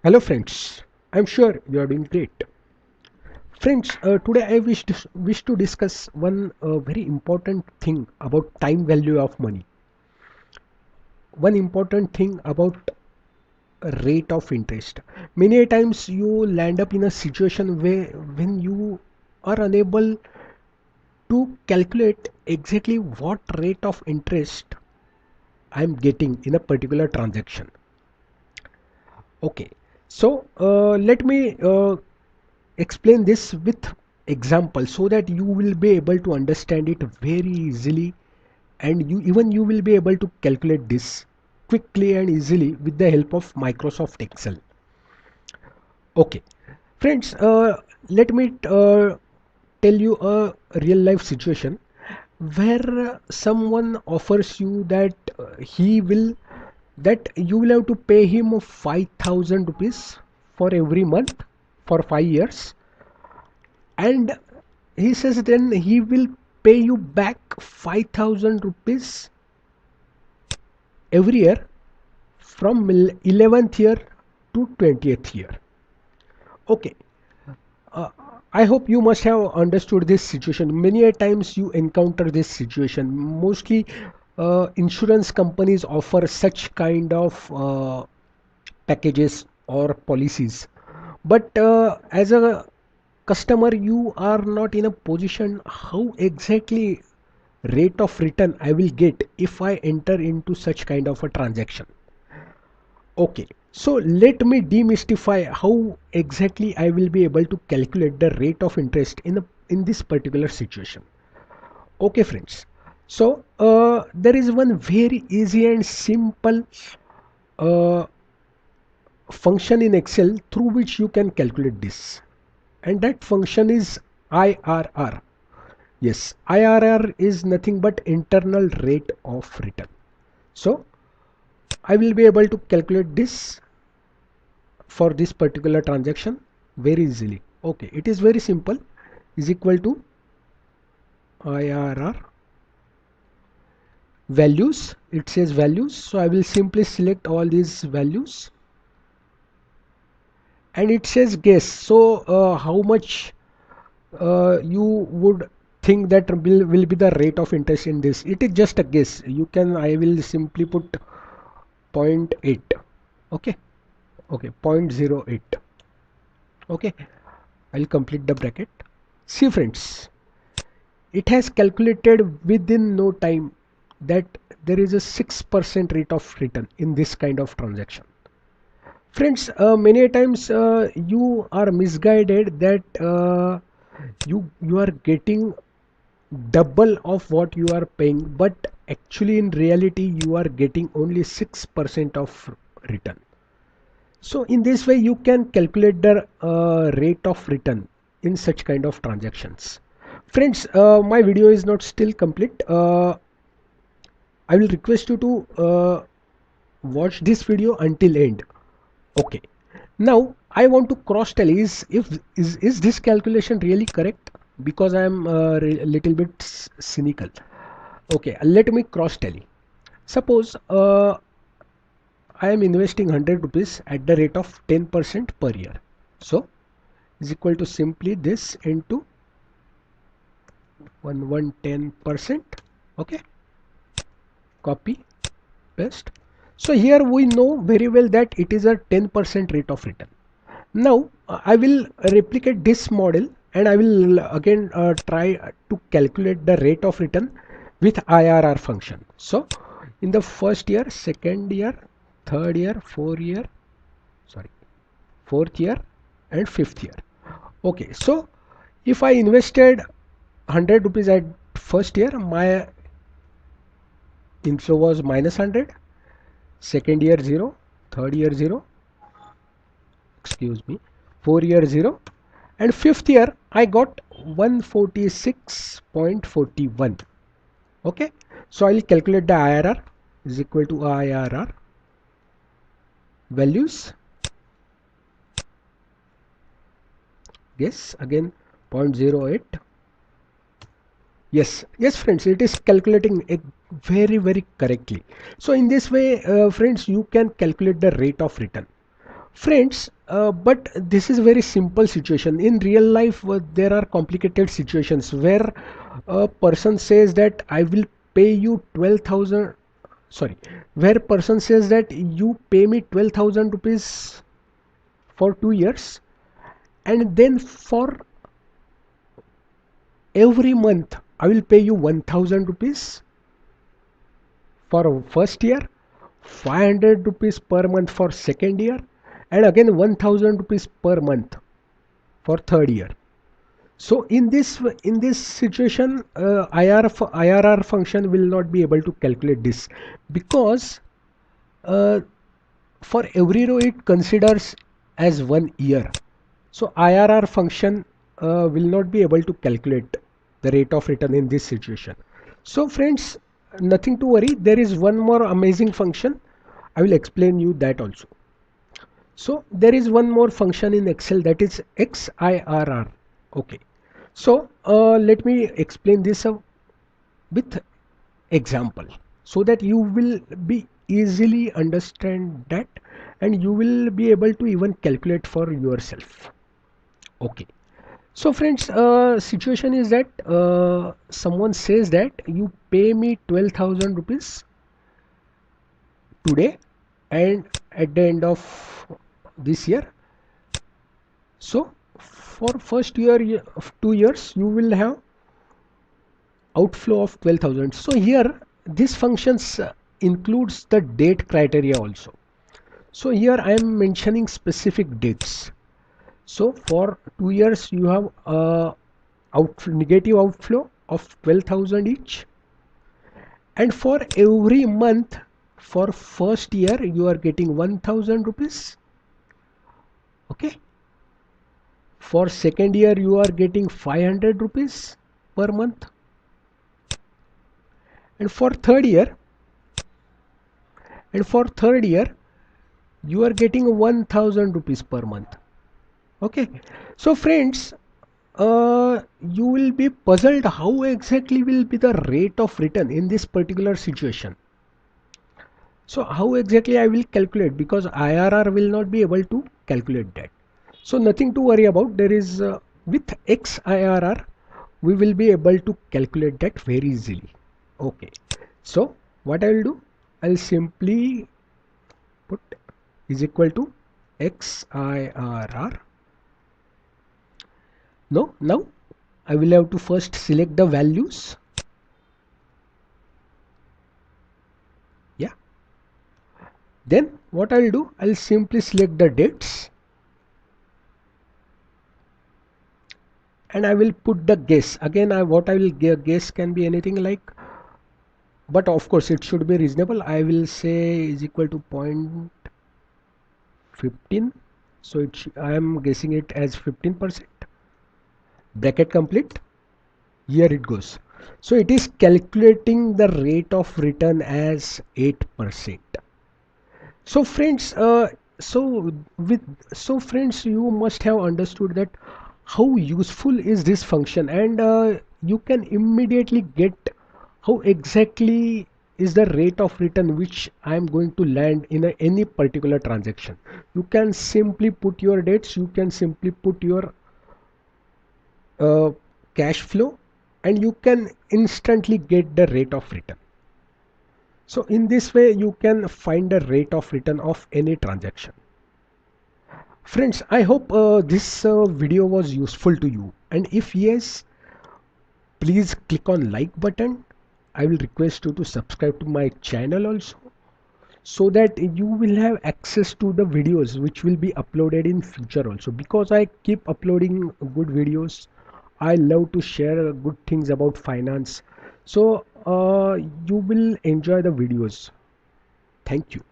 Hello friends, I'm sure you are doing great. Friends, today I wish to discuss one very important thing about time value of money. One important thing about rate of interest. Many a times you land up in a situation where when you are unable to calculate exactly what rate of interest I'm getting in a particular transaction. Okay, so let me explain this with example so that you will be able to understand it very easily, and you will be able to calculate this quickly and easily with the help of Microsoft Excel. Okay, friends, let me tell you a real life situation where someone offers you that you will have to pay him 5,000 rupees for every month for 5 years, and he says then he will pay you back 5,000 rupees every year from 11th year to 20th year. Okay, uh, I hope you must have understood this situation. Many a times you encounter this situation. Mostly insurance companies offer such kind of packages or policies, but as a customer you are not in a position how exactly rate of return I will get if I enter into such kind of a transaction. Okay, so let me demystify how exactly I will be able to calculate the rate of interest in this particular situation. Okay friends, so there is one very easy and simple uh, function in Excel through which you can calculate this, and that function is IRR. Yes, IRR is nothing but internal rate of return. So I will be able to calculate this for this particular transaction very easily. Okay, it is very simple, is equal to IRR values. It says values, so I will simply select all these values, and it says guess. So how much you would think that will be the rate of interest in this? It is just a guess. You can, I will simply put zero point 0.8. Okay, okay, 0.08. Okay, I'll complete the bracket. See friends, it has calculated within no time that there is a 6% rate of return in this kind of transaction. Friends, many times you are misguided that you are getting double of what you are paying, but actually in reality you are getting only 6% of return. So in this way you can calculate the rate of return in such kind of transactions. Friends, my video is not still complete. I will request you to watch this video until end. Okay. Now I want to cross tell is this calculation really correct? Because I am a little bit cynical. Okay, let me cross tally. Suppose I am investing 100 rupees at the rate of 10% per year. So is equal to simply this into 110%. Okay, copy, paste. So here we know very well that it is a 10% rate of return. Now I will replicate this model, and I will again try to calculate the rate of return with IRR function. So in the first year, second year, third year, fourth year and fifth year. Okay, so if I invested 100 rupees at first year, my inflow was minus 100, second year 0, third year 0, excuse me, 4 year 0, and fifth year I got 146.41. Okay, so I'll calculate the IRR is equal to IRR values. Yes, again 0.08. Yes friends, it is calculating it very correctly. So in this way friends, you can calculate the rate of return. Friends, but this is a very simple situation. In real life, there are complicated situations where a person says that I will pay you 12,000, sorry, where person says that you pay me 12,000 rupees for 2 years, and then for every month I will pay you 1,000 rupees for first year, 500 rupees per month for second year, and again 1,000 rupees per month for third year. So in this situation, IRR function will not be able to calculate this, because uh, for every row it considers as 1 year. So IRR function will not be able to calculate the rate of return in this situation. So friends, nothing to worry. There is one more amazing function. I will explain you that also. So there is one more function in Excel, that is XIRR. Okay. So let me explain this with example, so that you will be easily understand that, and you will be able to even calculate for yourself. Okay. So friends, situation is that someone says that you pay me 12,000 rupees today, and at the end of this year. So for first year of 2 years, you will have outflow of 12,000. So here this functions includes the date criteria also. So here I am mentioning specific dates. So for 2 years you have negative outflow of 12,000 each, and for every month for first year you are getting 1,000 rupees. Okay. For second year you are getting 500 rupees per month, and for third year you are getting 1,000 rupees per month. Okay. So friends, you will be puzzled how exactly will be the rate of return in this particular situation. So how exactly I will calculate, because IRR will not be able to calculate that. So nothing to worry about. There is with XIRR we will be able to calculate that very easily. Okay. So what I will do, I'll simply put is equal to XIRR. No, now I will have to first select the values. Yeah. Then what I'll do, I'll simply select the dates, and I will put the guess. Again, what I will guess can be anything like, but of course it should be reasonable. I will say is equal to 0.15. So I am guessing it as 15%. Bracket complete. Here it goes. So it is calculating the rate of return as 8%. So friends, friends, you must have understood that how useful is this function, and you can immediately get how exactly is the rate of return which I am going to land in any particular transaction. You can simply put your dates, you can simply put your uh, cash flow, and you can instantly get the rate of return. So in this way you can find the rate of return of any transaction. Friends, I hope this video was useful to you, and if yes, please click on like button. I will request you to subscribe to my channel also, so that you will have access to the videos which will be uploaded in future also, because I keep uploading good videos. I love to share good things about finance, so you will enjoy the videos. Thank you.